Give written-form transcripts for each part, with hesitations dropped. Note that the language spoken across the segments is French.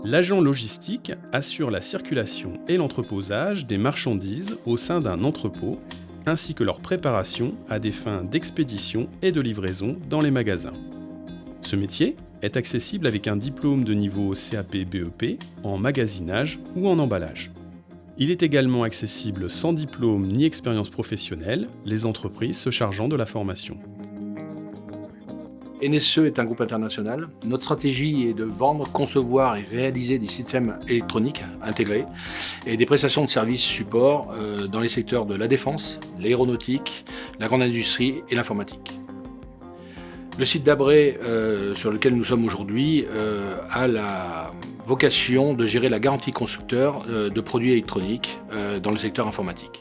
L'agent logistique assure la circulation et l'entreposage des marchandises au sein d'un entrepôt, ainsi que leur préparation à des fins d'expédition et de livraison dans les magasins. Ce métier est accessible avec un diplôme de niveau CAP-BEP en magasinage ou en emballage. Il est également accessible sans diplôme ni expérience professionnelle, les entreprises se chargeant de la formation. NSE est un groupe international. Notre stratégie est de vendre, concevoir et réaliser des systèmes électroniques intégrés et des prestations de services support dans les secteurs de la défense, l'aéronautique, la grande industrie et l'informatique. Le site d'Abré sur lequel nous sommes aujourd'hui a la vocation de gérer la garantie constructeur de produits électroniques dans le secteur informatique.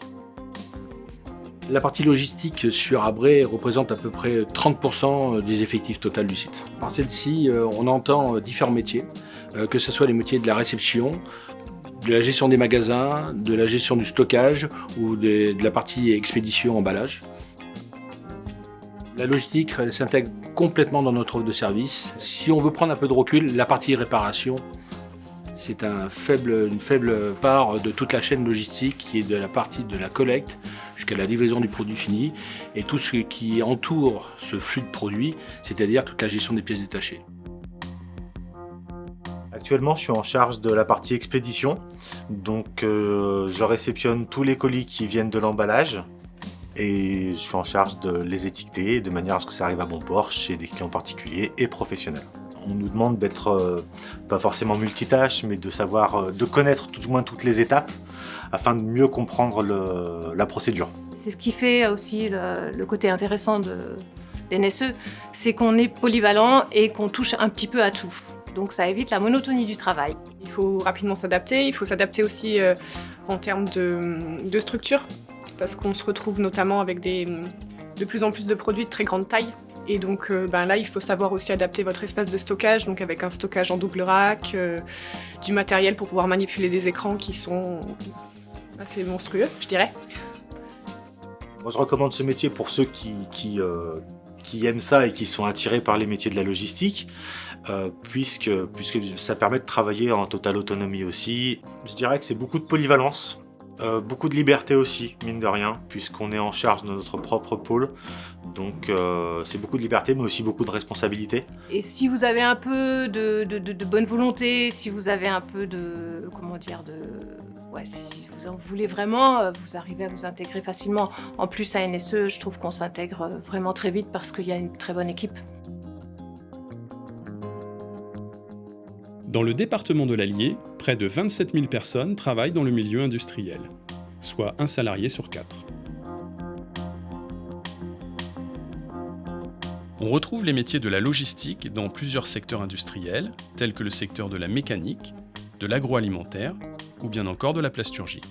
La partie logistique sur Abré représente à peu près 30% des effectifs total du site. Par celle-ci, on entend différents métiers, que ce soit les métiers de la réception, de la gestion des magasins, de la gestion du stockage ou de la partie expédition emballage. La logistique s'intègre complètement dans notre offre de service. Si on veut prendre un peu de recul, la partie réparation, c'est une faible part de toute la chaîne logistique qui est de la partie de la collecte jusqu'à la livraison du produit fini et tout ce qui entoure ce flux de produits, c'est-à-dire toute la gestion des pièces détachées. Actuellement, je suis en charge de la partie expédition, donc je réceptionne tous les colis qui viennent de l'emballage et je suis en charge de les étiqueter de manière à ce que ça arrive à bon port chez des clients particuliers et professionnels. On nous demande d'être pas forcément multitâche, mais de connaître tout au moins toutes les étapes afin de mieux comprendre la procédure. C'est ce qui fait aussi le côté intéressant de NSE, c'est qu'on est polyvalent et qu'on touche un petit peu à tout. Donc ça évite la monotonie du travail. Il faut rapidement s'adapter, il faut s'adapter aussi en termes de structure, parce qu'on se retrouve notamment avec de plus en plus de produits de très grande taille. Et donc là, il faut savoir aussi adapter votre espace de stockage, donc avec un stockage en double rack, du matériel pour pouvoir manipuler des écrans qui sont assez monstrueux, je dirais. Moi, je recommande ce métier pour ceux qui aiment ça et qui sont attirés par les métiers de la logistique, puisque ça permet de travailler en totale autonomie aussi. Je dirais que c'est beaucoup de polyvalence. Beaucoup de liberté aussi, mine de rien, puisqu'on est en charge de notre propre pôle. Donc c'est beaucoup de liberté, mais aussi beaucoup de responsabilité. Et si vous avez un peu de bonne volonté, si vous avez un peu si vous en voulez vraiment, vous arrivez à vous intégrer facilement. En plus, à NSE, je trouve qu'on s'intègre vraiment très vite parce qu'il y a une très bonne équipe. Dans le département de l'Allier, près de 27 000 personnes travaillent dans le milieu industriel, soit un salarié sur 4. On retrouve les métiers de la logistique dans plusieurs secteurs industriels, tels que le secteur de la mécanique, de l'agroalimentaire ou bien encore de la plasturgie.